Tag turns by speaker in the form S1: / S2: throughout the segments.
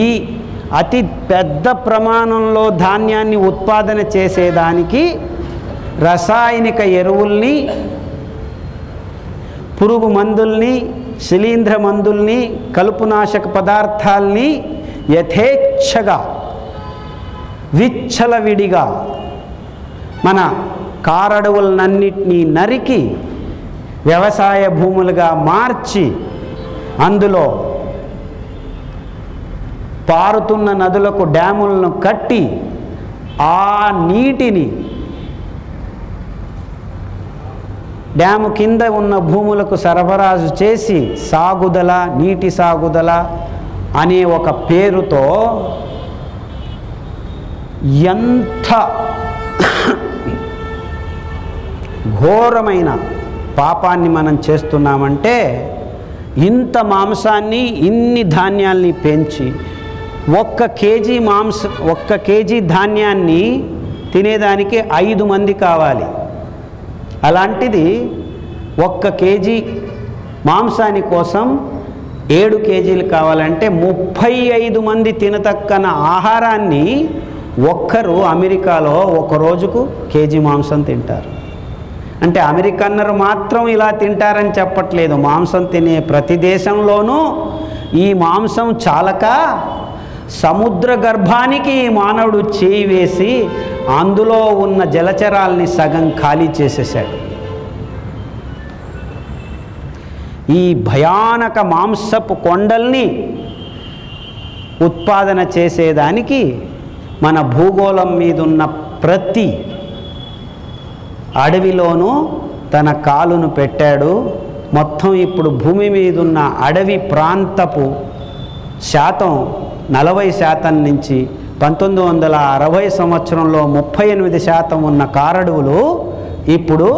S1: ఈ అతి పెద్ద ప్రమాణంలో ధాన్యాన్ని ఉత్పాదన చేసేదానికి రసాయనిక ఎరువుల్ని, పురుగు మందుల్ని, శిలీంధ్ర మందుల్ని, కలుపునాశక పదార్థాల్ని యథేచ్ఛగా విచ్చలవిడిగా మన కారడవులన్నిటినీ నరికి వ్యవసాయ భూములుగా మార్చి అందులో పారుతున్న నదులకు డ్యాములను కట్టి ఆ నీటిని డ్యాము కింద ఉన్న భూములకు సరఫరాజు చేసి సాగుదల, నీటి సాగుదల అనే ఒక పేరుతో ఎంత ఘోరమైన పాపాన్ని మనం చేస్తున్నామంటే, ఇంత మాంసాన్ని, ఇన్ని ధాన్యాల్ని పెంచి ఒక్క కేజీ ధాన్యాన్ని తినేదానికి 5 మంది కావాలి. అలాంటిది 1 కేజీ మాంసాని కోసం 7 కేజీలు కావాలంటే 35 మంది తినతక్కన ఆహారాన్ని ఒక్కరు అమెరికాలో ఒక రోజుకు కేజీ మాంసం తింటారు. అంటే అమెరికన్నరు మాత్రం ఇలా తింటారని చెప్పట్లేదు. మాంసం తినే ప్రతి దేశంలోనూ ఈ మాంసం చాలక సముద్ర గర్భానికి మానవుడు చేయి వేసి అందులో ఉన్న జలచరాల్ని సగం ఖాళీ చేసేసాడు. ఈ భయానక మాంసపు కొండల్ని ఉత్పాదన చేసేదానికి మన భూగోళం మీద ఉన్న ప్రతి అడవిలోనూ తన కాలును పెట్టాడు. మొత్తం ఇప్పుడు భూమి మీద ఉన్న అడవి ప్రాంతపు శాతం 40% నుంచి 1960 సంవత్సరంలో 38% ఉన్న కారడవులు ఇప్పుడు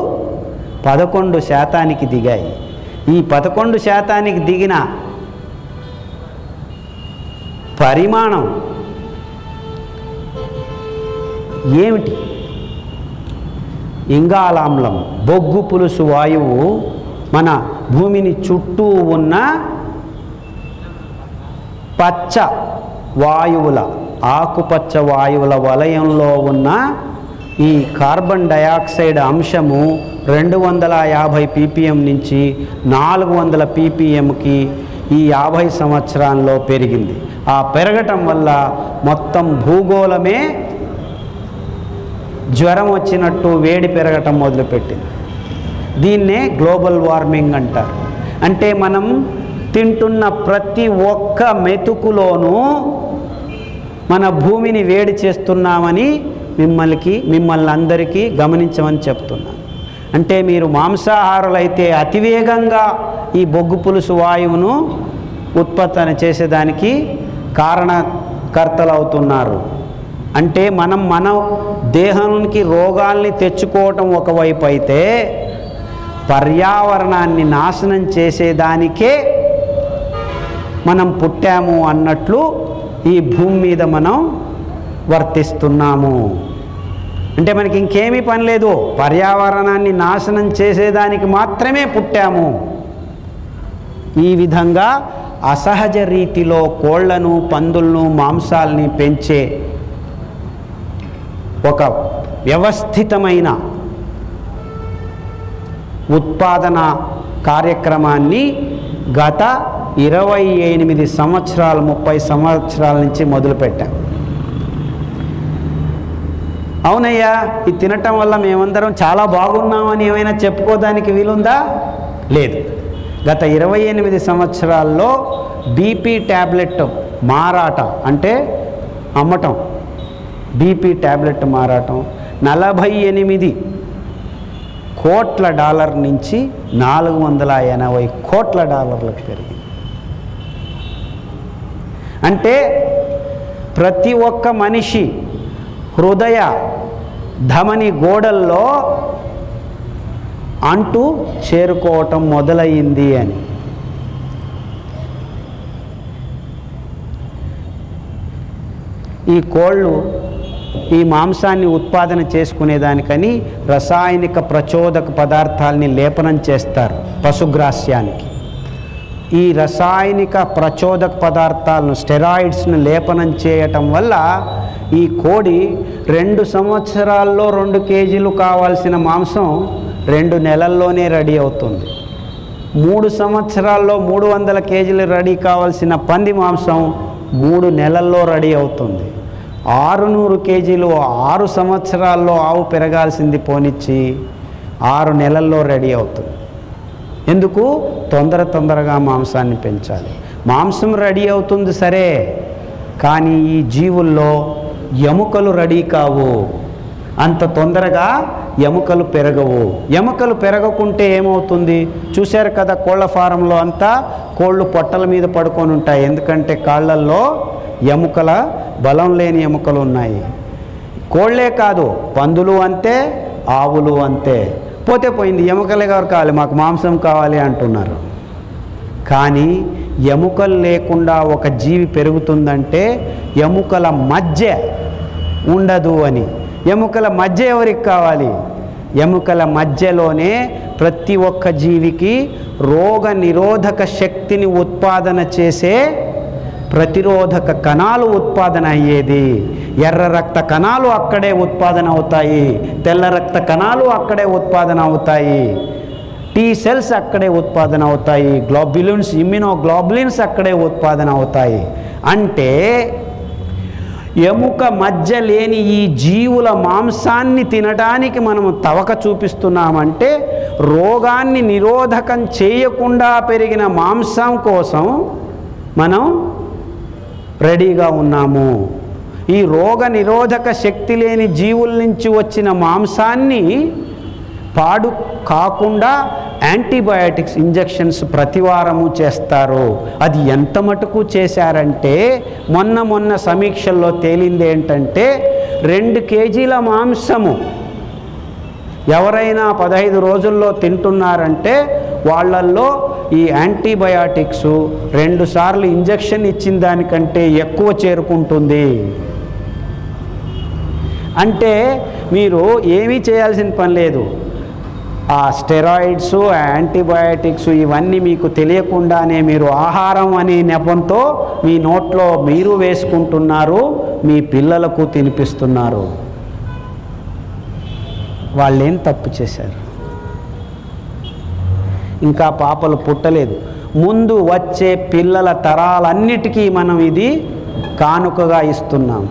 S1: 11% దిగాయి. ఈ 11% దిగిన పరిమాణం ఏమిటి? ఇంగాలామ్లం, బొగ్గు పులుసు వాయువు మన భూమిని చుట్టూ ఉన్న పచ్చ వాయువుల, ఆకుపచ్చ వాయువుల వలయంలో ఉన్న ఈ కార్బన్ డయాక్సైడ్ అంశము 250 ppm నుంచి 400 ppmకి ఈ 50 సంవత్సరాల్లో పెరిగింది. ఆ పెరగటం వల్ల మొత్తం భూగోళమే జ్వరం వచ్చినట్టు వేడి పెరగటం మొదలుపెట్టింది. దీన్నే గ్లోబల్ వార్మింగ్ అంటారు. అంటే మనం తింటున్న ప్రతి ఒక్క మెతుకులోనూ మన భూమిని వేడి చేస్తున్నామని మిమ్మల్ని అందరికీ గమనించమని చెప్తున్నాను. అంటే మీరు మాంసాహారులైతే అతివేగంగా ఈ బొగ్గు పులుసు వాయువును ఉత్పత్తి చేసేదానికి కారణకర్తలు అవుతున్నారు. అంటే మన దేహానికి రోగాల్ని తెచ్చుకోవటం ఒకవైపు అయితే, పర్యావరణాన్ని నాశనం చేసేదానికే మనం పుట్టాము అన్నట్లు ఈ భూమి మీద మనం వర్తిస్తున్నాము. అంటే మనకి ఇంకేమీ పని లేదు, పర్యావరణాన్ని నాశనం చేసేదానికి మాత్రమే పుట్టాము. ఈ విధంగా అసహజ రీతిలో కోళ్లను, పందులను, మాంసాల్ని పెంచే ఒక వ్యవస్థితమైన ఉత్పాదన కార్యక్రమాన్ని గత 28 సంవత్సరాలు, 30 సంవత్సరాల నుంచి మొదలుపెట్టాం. అవునయ్యా, ఇది తినటం వల్ల మేమందరం చాలా బాగున్నామని ఏమైనా చెప్పుకోవడానికి వీలుందా? లేదు. గత 28 సంవత్సరాల్లో బీపీ ట్యాబ్లెట్ మారాటం, అంటే అమ్మటం, బీపీ ట్యాబ్లెట్ మారాటం $48 కోట్ల నుంచి $480 కోట్ల పెరిగింది. అంటే ప్రతి ఒక్క మనిషి హృదయ ధమని గోడల్లో అంటూ చేరుకోవటం మొదలయ్యింది అని. ఈ కోళ్ళు ఈ మాంసాన్ని ఉత్పాదన చేసుకునేదానికని రసాయనిక ప్రచోదక పదార్థాలని లేపనం చేస్తారు పశుగ్రాస్యానికి. ఈ రసాయనిక ప్రచోదక పదార్థాలను స్టెరాయిడ్స్ను లేపనం చేయటం వల్ల ఈ కోడి 2 సంవత్సరాల్లో 2 కేజీలు కావాల్సిన మాంసం 2 నెలల్లోనే రెడీ అవుతుంది. 3 సంవత్సరాల్లో 300 కేజీలు రెడీ కావాల్సిన పంది మాంసం 3 నెలల్లో రెడీ అవుతుంది. 600 కేజీలు 6 సంవత్సరాల్లో ఆవు పెరగాల్సింది పోనిచ్చి 6 నెలల్లో రెడీ అవుతుంది. ఎందుకు? తొందరగా మాంసాన్ని పెంచాలి. మాంసం రెడీ అవుతుంది సరే, కానీ ఈ జీవుల్లో ఎముకలు రెడీ కావు. అంత తొందరగా ఎముకలు పెరగవు. ఎముకలు పెరగకుంటే ఏమవుతుంది? చూశారు కదా, కోళ్ళ ఫారంలో అంతా కోళ్ళు పొట్టల మీద పడుకొని ఉంటాయి. ఎందుకంటే కాళ్ళల్లో ఎముకల బలం లేని ఎముకలు ఉన్నాయి. కోళ్ళే కాదు, పందులు అంతే, ఆవులు అంతే. పోతే పోయింది, ఎముకలే కావాలి, మాకు మాంసం కావాలి అంటున్నారు. కానీ ఎముకలు లేకుండా ఒక జీవి పెరుగుతుందంటే ఎముకల మధ్య ఉండదు అని. ఎముకల మధ్య ఎవరికి కావాలి? ఎముకల మధ్యలోనే ప్రతి ఒక్క జీవికి రోగ నిరోధక శక్తిని ఉత్పాదన చేసే ప్రతిరోధక కణాలు ఉత్పాదన అయ్యేది. ఎర్ర రక్త కణాలు అక్కడే ఉత్పాదన అవుతాయి, తెల్ల రక్త కణాలు అక్కడే ఉత్పాదన అవుతాయి, టీ సెల్స్ అక్కడే ఉత్పాదన అవుతాయి, గ్లోబ్యులిన్స్, ఇమ్యునోగ్లోబులిన్స్ అక్కడే ఉత్పాదన అవుతాయి. అంటే ఎముక మధ్య లేని ఈ జీవుల మాంసాన్ని తినడానికి మనము తవక చూపిస్తున్నామంటే రోగాన్ని నిరోధకం చేయకుండా పెరిగిన మాంసం కోసం మనం రెడీగా ఉన్నాము. ఈ రోగ నిరోధక శక్తి లేని జీవుల నుంచి వచ్చిన మాంసాన్ని పాడు కాకుండా యాంటీబయాటిక్స్ ఇంజెక్షన్స్ ప్రతివారము చేస్తారు. అది ఎంత మటుకు చేశారంటే మొన్న సమీక్షల్లో తేలింది ఏంటంటే 2 కేజీల మాంసము ఎవరైనా 15 రోజుల్లో తింటున్నారంటే వాళ్ళల్లో ఈ యాంటీబయాటిక్స్ 2 సార్లు ఇంజెక్షన్ ఇచ్చిన దానికంటే ఎక్కువ చేరుకుంటుంది. అంటే మీరు ఏమీ చేయాల్సిన పని లేదు. ఆ స్టెరాయిడ్స్, యాంటీబయాటిక్స్ ఇవన్నీ మీకు తెలియకుండానే మీరు ఆహారం అనే నెపంతో మీ నోట్లో మీరు వేసుకుంటున్నారు, మీ పిల్లలకు తినిపిస్తున్నారు. వాళ్ళేం తప్పు చేశారు? ఇంకా పాపలు పుట్టలేదు. ముందు వచ్చే పిల్లల తరాలన్నిటికీ మనం ఇది కానుకగా ఇస్తున్నాము.